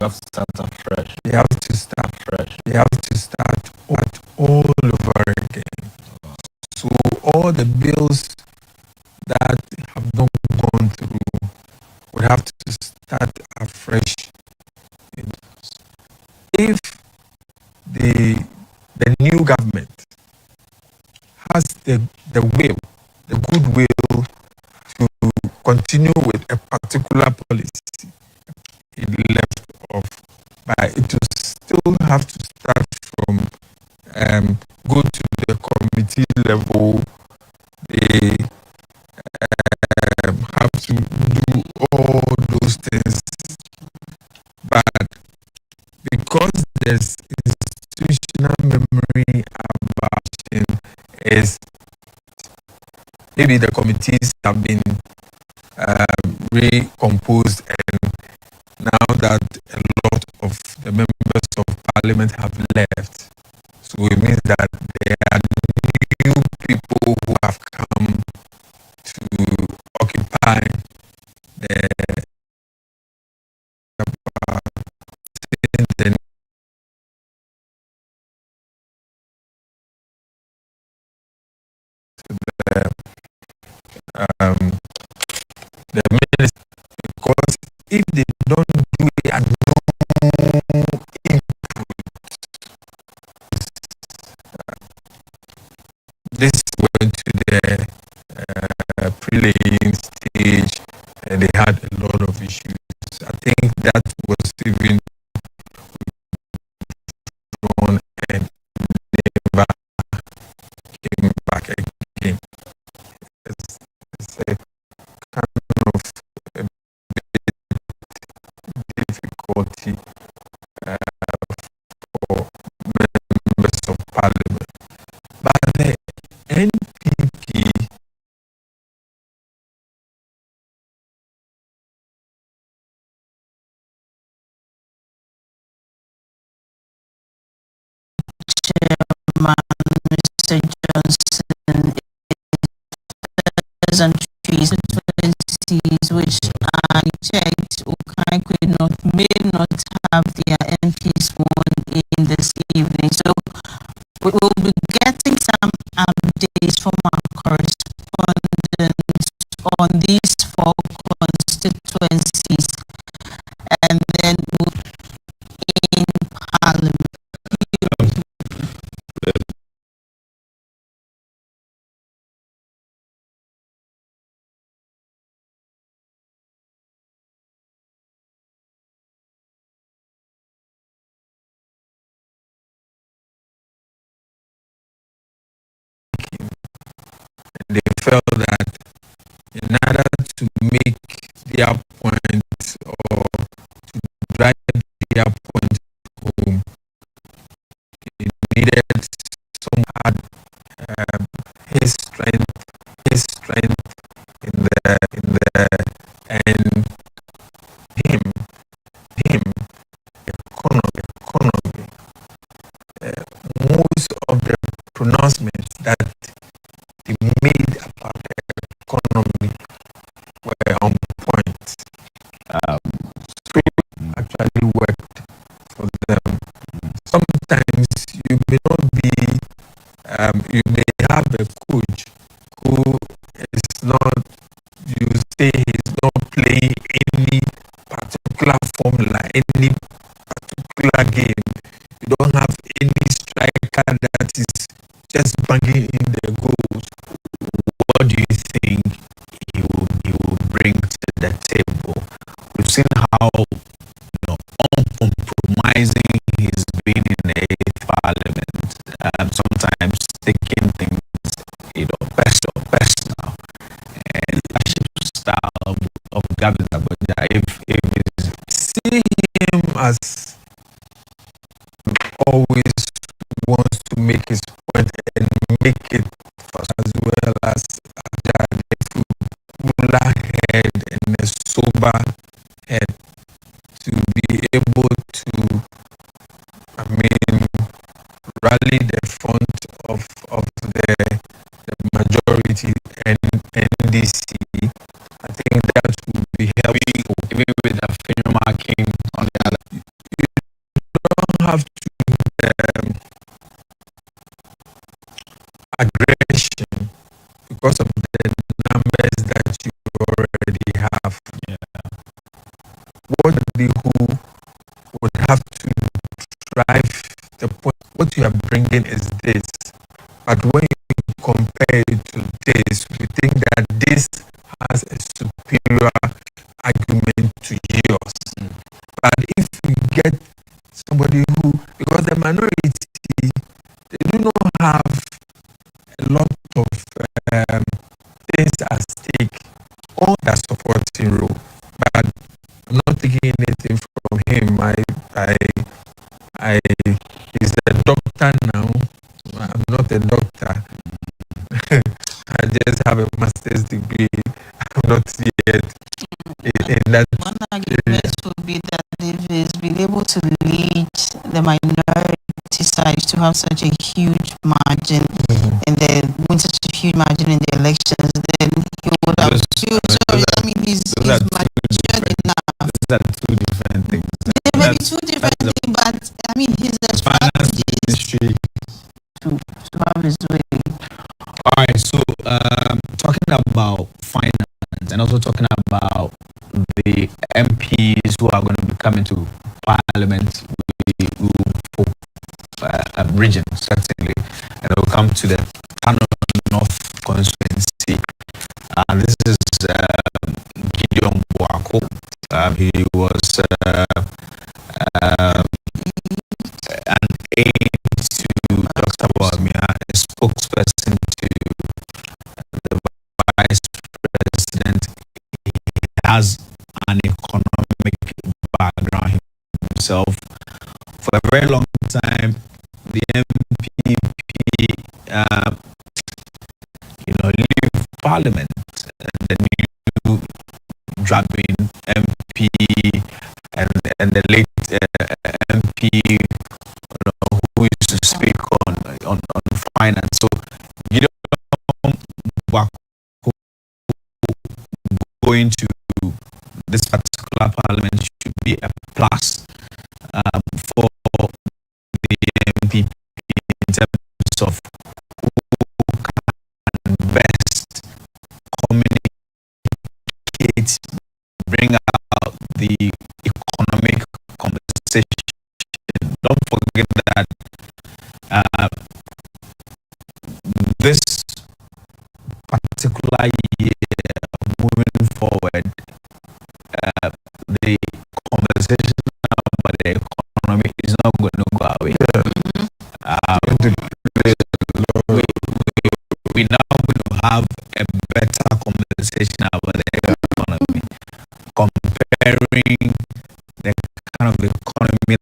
You have to start afresh. They have to start fresh. They have to start all over again. So all the bills that have not gone through would have to start afresh. If the new government has the will, the goodwill to continue with a particular policy, it left off, but it will still have to start from go to the committee level. They have to do all those things, but because there's institutional memory about it, is maybe the committees have been recomposed, and now that a lot of the members of parliament have left, so it means that there are new people who have come to occupy the the minister, because if they don't do it at no input, this went to the prelaying stage and they had a lot of issues. I think that was even drawn and never came back again. It's a kind of a bit difficulty for members of parliament. But the NPP Chairman Mr. Johnson is on constituencies which I checked Okai could not, may not have their MPs sworn in this evening. So we will be getting some updates from our correspondents on these 4 constituencies, and then we'll in Parliament. They felt that in order to make their point or to drive their point home, it needed some had his strength in the and him economy. Most of the pronouncements that they made about the economy were on point. So actually worked for them. Sometimes you may not be, you may have a coach who is not, you say he's not playing any particular formula, any particular game. You don't have any striker that is just banging in the goals. What do you think he will bring to the table? We've seen how uncompromising he's been in the parliament. Sometimes taking things personal, and leadership style of Gavin Agbonja. If you see him as always wants to make his point and make it fast, as well as a cooler head and a sober head to be able to, rally the front of the majority and NDC. I think that would be helpful. Even with the finger marking on the other. have to aggression because of the numbers that you already have. Yeah. What the who would have to drive the point? What you are bringing is this, but when you compare it to this, we think that this has a superior argument to yours. But if we get somebody who, because the minority, they do not have a lot of things at stake on that supporting role. But I'm not taking anything from him. He's a doctor now. I'm not a doctor. I just have a master's degree. I'm not yet in that. One argument would be that if he's been able to lead the minority side to have such a huge margin, and then win such a huge margin in the elections, then he would have. He's matured enough. Those are two different things. They may be two different things, but I mean, he's a finance ministry to have his way. All right, so talking about finance and also talking about the MPs who are going to be coming to Parliament for region, certainly, and we'll come to the Kano North constituency. This is Gideon Boako. He was an aide to Dr. Bawumia, a spokesperson to the vice president. He has an economic background himself. For a very long time, the MPP, leave Parliament, and the new drabbing MP and the late MP who used to speak on finance. So Gideon Boako going to this particular parliament should be a plus for the MPP in terms of who can best communicate, bring out the economic conversation. Don't forget that this particular year, moving forward, the conversation about the economy is not going to go away. We now going to have a better conversation about the economy, comparing the kind of economy